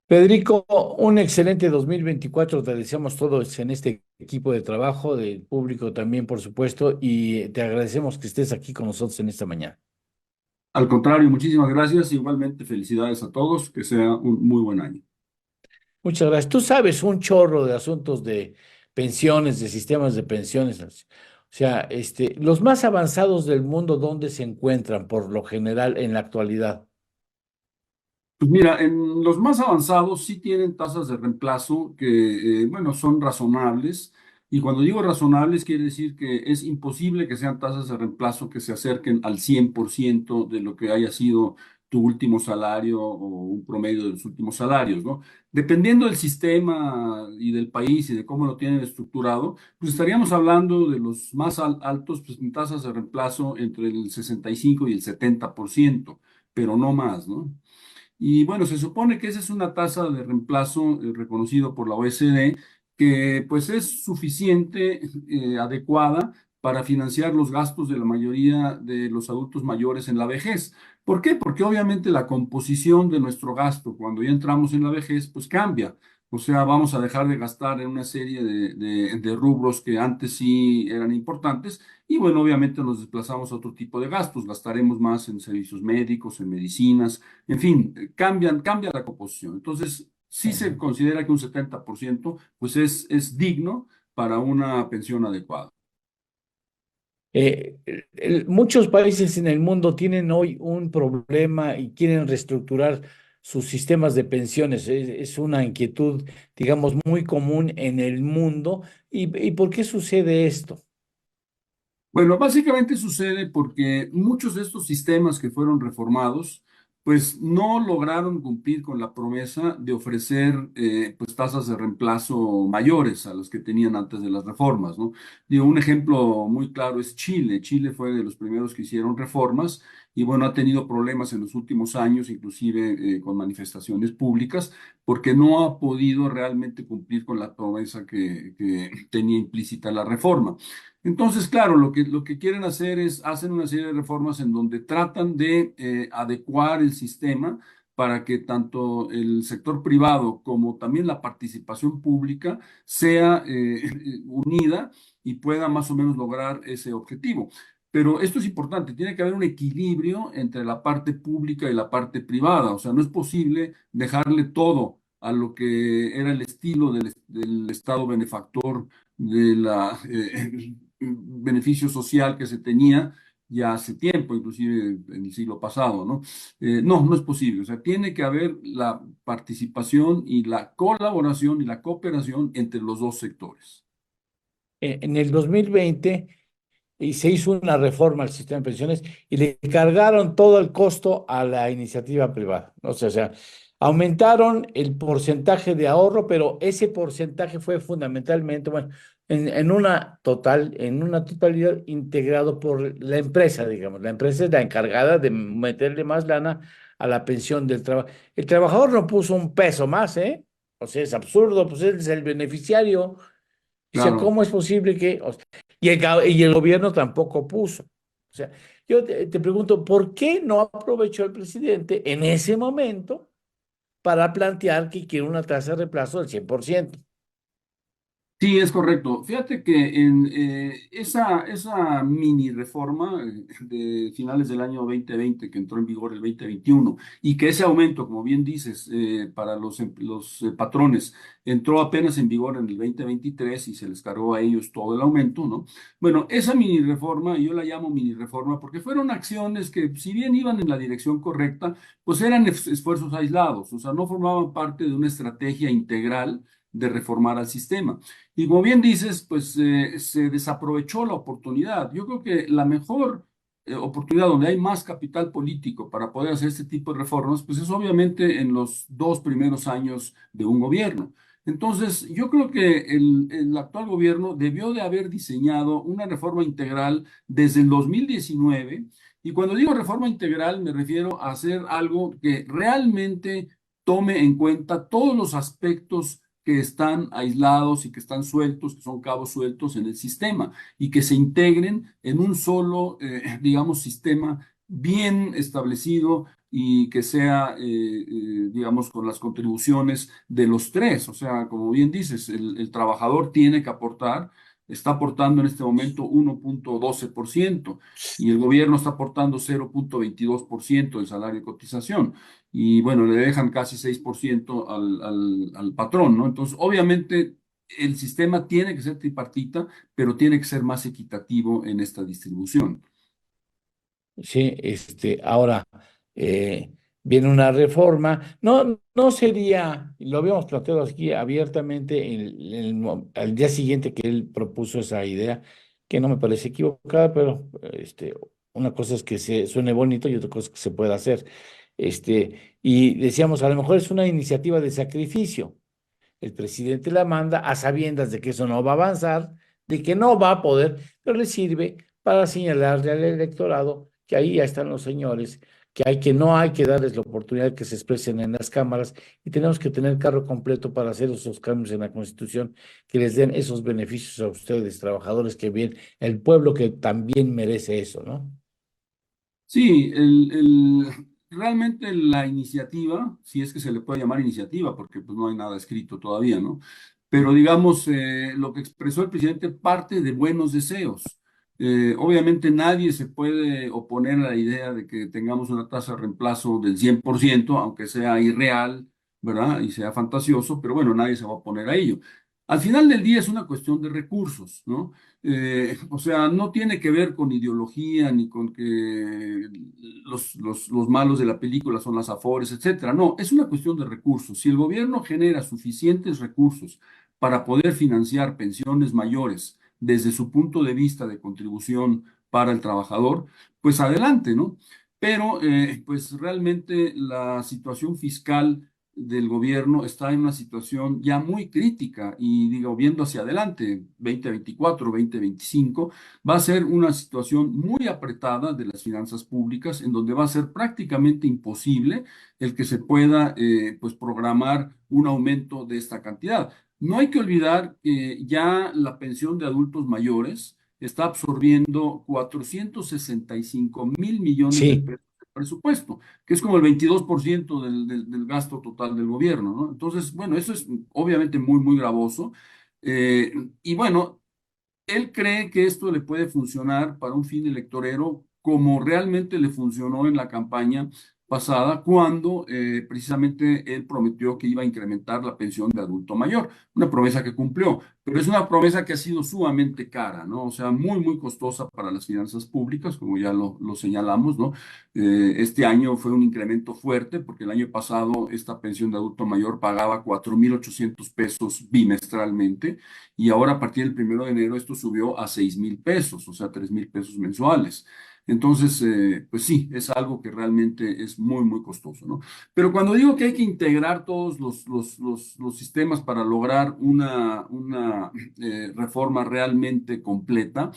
Federico, un excelente 2024. Te deseamos todos en este equipo de trabajo, del público también, por supuesto, y te agradecemos que estés aquí con nosotros en esta mañana. Al contrario, muchísimas gracias. Igualmente, felicidades a todos. Que sea un muy buen año. Muchas gracias. Tú sabes un chorro de asuntos de pensiones, de sistemas de pensiones. O sea, los más avanzados del mundo, ¿dónde se encuentran por lo general en la actualidad? Pues mira, en los más avanzados sí tienen tasas de reemplazo que, bueno, son razonables. Y cuando digo razonables, quiere decir que es imposible que sean tasas de reemplazo que se acerquen al 100% de lo que haya sido tu último salario o un promedio de los últimos salarios, ¿no? Dependiendo del sistema y del país y de cómo lo tienen estructurado, pues estaríamos hablando de los más altos, pues en tasas de reemplazo entre el 65 y el 70%, pero no más, ¿no? Y bueno, se supone que esa es una tasa de reemplazo reconocido por la OECD, que pues es suficiente, adecuada para financiar los gastos de la mayoría de los adultos mayores en la vejez. ¿Por qué? Porque obviamente la composición de nuestro gasto cuando ya entramos en la vejez pues cambia. O sea, vamos a dejar de gastar en una serie de rubros que antes sí eran importantes y bueno, obviamente nos desplazamos a otro tipo de gastos. Gastaremos más en servicios médicos, en medicinas, en fin, cambia la composición. Entonces, sí se Ujú. considera que un 70% pues es digno para una pensión adecuada. Muchos países en el mundo tienen hoy un problema y quieren reestructurar sus sistemas de pensiones. Es una inquietud, digamos, muy común en el mundo. ¿Y por qué sucede esto? Bueno, básicamente sucede porque muchos de estos sistemas que fueron reformados, pues no lograron cumplir con la promesa de ofrecer pues tasas de reemplazo mayores a las que tenían antes de las reformas, ¿no? Digo, un ejemplo muy claro es Chile. Chile fue de los primeros que hicieron reformas y bueno, ha tenido problemas en los últimos años, inclusive con manifestaciones públicas, porque no ha podido realmente cumplir con la promesa que tenía implícita la reforma. Entonces, claro, lo que quieren hacer es, hacen una serie de reformas en donde tratan de adecuar el sistema para que tanto el sector privado como también la participación pública sea unida y pueda más o menos lograr ese objetivo. Pero esto es importante, tiene que haber un equilibrio entre la parte pública y la parte privada. O sea, no es posible dejarle todo a lo que era el estilo del Estado benefactor de la beneficio social que se tenía ya hace tiempo, inclusive en el siglo pasado, ¿no? No es posible. O sea, tiene que haber la participación y la colaboración y la cooperación entre los dos sectores. En el 2020 y se hizo una reforma al sistema de pensiones y le cargaron todo el costo a la iniciativa privada. O sea, aumentaron el porcentaje de ahorro, pero ese porcentaje fue fundamentalmente, bueno, en una totalidad integrado por la empresa, digamos. La empresa es la encargada de meterle más lana a la pensión del trabajo. El trabajador no puso un peso más, ¿eh? O sea, es absurdo, pues él es el beneficiario. Dice, Claro. ¿cómo es posible que... y el gobierno tampoco puso. O sea, yo te pregunto, ¿por qué no aprovechó el presidente en ese momento para plantear que quiere una tasa de reemplazo del 100%? Sí, es correcto. Fíjate que en esa mini reforma de finales del año 2020 que entró en vigor el 2021 y que ese aumento, como bien dices, para los patrones entró apenas en vigor en el 2023 y se les cargó a ellos todo el aumento, ¿no? Bueno, esa mini reforma, yo la llamo mini reforma porque fueron acciones que si bien iban en la dirección correcta, pues eran esfuerzos aislados, o sea, no formaban parte de una estrategia integral de reformar al sistema. Y como bien dices, pues se desaprovechó la oportunidad. Yo creo que la mejor oportunidad donde hay más capital político para poder hacer este tipo de reformas, pues es obviamente en los 2 primeros años de un gobierno. Entonces, yo creo que el actual gobierno debió de haber diseñado una reforma integral desde el 2019. Y cuando digo reforma integral, me refiero a hacer algo que realmente tome en cuenta todos los aspectos que están aislados y que están sueltos, que son cabos sueltos en el sistema y que se integren en un solo, digamos, sistema bien establecido, y que sea, digamos, con las contribuciones de los tres. O sea, como bien dices, el trabajador tiene que aportar, está aportando en este momento 1,12% y el gobierno está aportando 0,22% del salario de cotización. Y bueno, le dejan casi 6% al patrón, ¿no? Entonces, obviamente, el sistema tiene que ser tripartita, pero tiene que ser más equitativo en esta distribución. Sí, ahora eh, viene una reforma. No, no sería, lo habíamos planteado aquí abiertamente al día siguiente que él propuso esa idea, que no me parece equivocada, pero una cosa es que se suene bonito y otra cosa es que se pueda hacer. Y decíamos, a lo mejor es una iniciativa de sacrificio. El presidente la manda a sabiendas de que eso no va a avanzar, de que no va a poder, pero le sirve para señalarle al electorado que ahí ya están los señores, que no hay que darles la oportunidad de que se expresen en las cámaras y tenemos que tener carro completo para hacer esos cambios en la Constitución que les den esos beneficios a ustedes, trabajadores, que bien, el pueblo que también merece eso, ¿no? Sí, realmente la iniciativa, si es que se le puede llamar iniciativa, porque pues no hay nada escrito todavía, ¿no? Pero digamos, lo que expresó el presidente parte de buenos deseos. Obviamente nadie se puede oponer a la idea de que tengamos una tasa de reemplazo del 100%, aunque sea irreal, ¿verdad? Y sea fantasioso, pero bueno, nadie se va a oponer a ello. Al final del día es una cuestión de recursos, ¿no? O sea, no tiene que ver con ideología ni con que los malos de la película son las afores, etcétera. No, es una cuestión de recursos. Si el gobierno genera suficientes recursos para poder financiar pensiones mayores desde su punto de vista de contribución para el trabajador, pues adelante, ¿no? Pero pues realmente la situación fiscal del gobierno está en una situación ya muy crítica y digo, viendo hacia adelante, 2024, 2025, va a ser una situación muy apretada de las finanzas públicas en donde va a ser prácticamente imposible el que se pueda pues programar un aumento de esta cantidad. No hay que olvidar que ya la pensión de adultos mayores está absorbiendo 465 mil millones de Sí. pesos de presupuesto, que es como el 22% del gasto total del gobierno, ¿no? Entonces, bueno, eso es obviamente muy, muy gravoso. Eh, y bueno, él cree que esto le puede funcionar para un fin electorero como realmente le funcionó en la campaña pasada, cuando precisamente él prometió que iba a incrementar la pensión de adulto mayor, una promesa que cumplió, pero es una promesa que ha sido sumamente cara, ¿no? O sea, muy, muy costosa para las finanzas públicas, como ya lo señalamos, ¿no? Este año fue un incremento fuerte, porque el año pasado esta pensión de adulto mayor pagaba 4,800 pesos bimestralmente y ahora a partir del 1 de enero esto subió a 6,000 pesos, o sea, 3,000 pesos mensuales. Entonces, pues sí, es algo que realmente es muy, muy costoso, ¿no? Pero cuando digo que hay que integrar todos los sistemas para lograr una reforma realmente completa,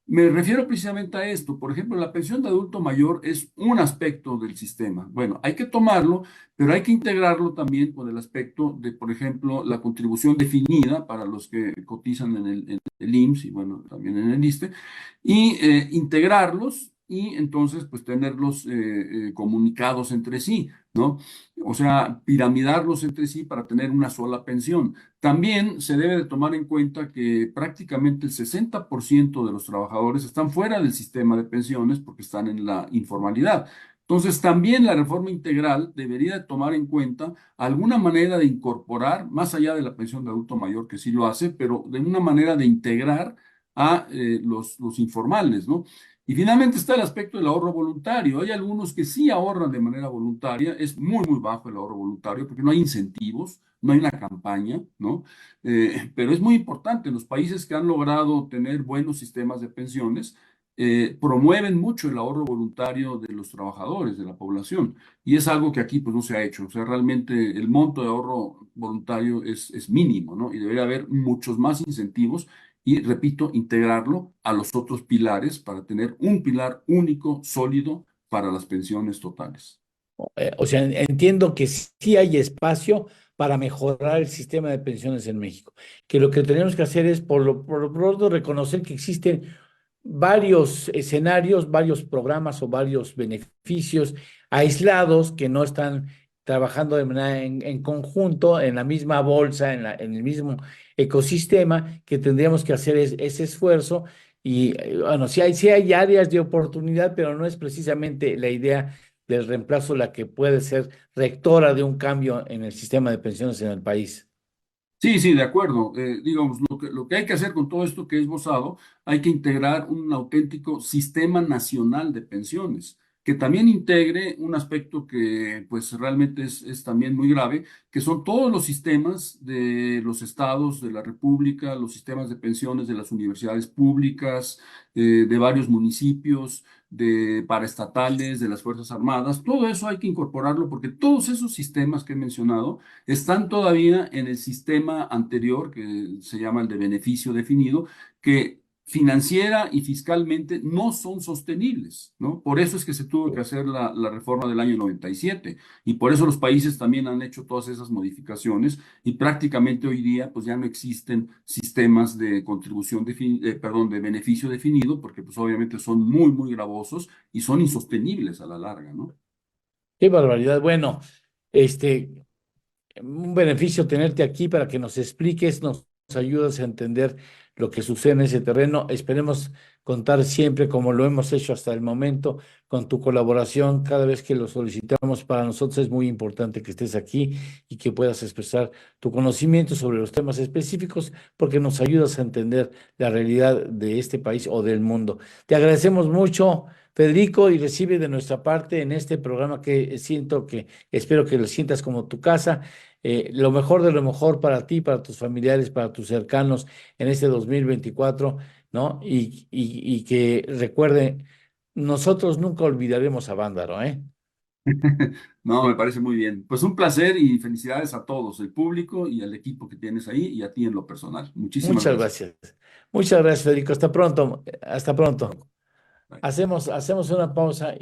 me refiero precisamente a esto. Por ejemplo, la pensión de adulto mayor es un aspecto del sistema. Bueno, hay que tomarlo, pero hay que integrarlo también con el aspecto de, por ejemplo, la contribución definida para los que cotizan en el IMSS y, bueno, también en el ISSSTE, y integrarlos y entonces, pues, tenerlos comunicados entre sí, ¿no? O sea, piramidarlos entre sí para tener una sola pensión. También se debe de tomar en cuenta que prácticamente el 60% de los trabajadores están fuera del sistema de pensiones porque están en la informalidad. Entonces, también la reforma integral debería de tomar en cuenta alguna manera de incorporar, más allá de la pensión de adulto mayor, que sí lo hace, pero de una manera de integrar a los informales, ¿no? Y finalmente está el aspecto del ahorro voluntario. Hay algunos que sí ahorran de manera voluntaria, es muy, muy bajo el ahorro voluntario porque no hay incentivos, no hay una campaña, ¿no? Pero es muy importante, los países que han logrado tener buenos sistemas de pensiones, promueven mucho el ahorro voluntario de los trabajadores, de la población, y es algo que aquí pues no se ha hecho. O sea, realmente el monto de ahorro voluntario es mínimo, ¿no? Y debería haber muchos más incentivos y, repito, integrarlo a los otros pilares para tener un pilar único, sólido para las pensiones totales. O sea, entiendo que sí hay espacio para mejorar el sistema de pensiones en México, que lo que tenemos que hacer es por lo pronto reconocer que existen varios escenarios, varios programas o varios beneficios aislados que no están trabajando de manera en conjunto, en la misma bolsa, en el mismo ecosistema, que tendríamos que hacer ese esfuerzo. Y bueno, sí hay áreas de oportunidad, pero no es precisamente la idea del reemplazo la que puede ser rectora de un cambio en el sistema de pensiones en el país. Sí, sí, de acuerdo. Digamos, lo que hay que hacer con todo esto que he esbozado, hay que integrar un auténtico sistema nacional de pensiones, que también integre un aspecto que pues realmente es también muy grave, que son todos los sistemas de los estados de la República, los sistemas de pensiones de las universidades públicas, de varios municipios, de paraestatales, de las Fuerzas Armadas. Todo eso hay que incorporarlo porque todos esos sistemas que he mencionado están todavía en el sistema anterior, que se llama el de beneficio definido, que financiera y fiscalmente no son sostenibles, ¿no? Por eso es que se tuvo que hacer la reforma del año 97 y por eso los países también han hecho todas esas modificaciones y prácticamente hoy día pues ya no existen sistemas de contribución, perdón, de beneficio definido porque pues obviamente son muy, muy gravosos y son insostenibles a la larga, ¿no? Qué barbaridad. Bueno, este, un beneficio tenerte aquí para que nos expliques, nos ayudas a entender lo que sucede en ese terreno. Esperemos contar siempre, como lo hemos hecho hasta el momento, con tu colaboración cada vez que lo solicitamos. Para nosotros es muy importante que estés aquí y que puedas expresar tu conocimiento sobre los temas específicos, porque nos ayudas a entender la realidad de este país o del mundo. Te agradecemos mucho, Federico, y recibe de nuestra parte en este programa que siento que espero que lo sientas como tu casa, lo mejor de lo mejor para ti, para tus familiares, para tus cercanos en este 2024, ¿no? Y que recuerde, nosotros nunca olvidaremos a Vándaro, ¿eh? No, me parece muy bien. Pues un placer y felicidades a todos, el público y al equipo que tienes ahí y a ti en lo personal. Muchísimas Muchas gracias. gracias. Muchas gracias, Federico. Hasta pronto. Hasta pronto. Bye. Hacemos una pausa.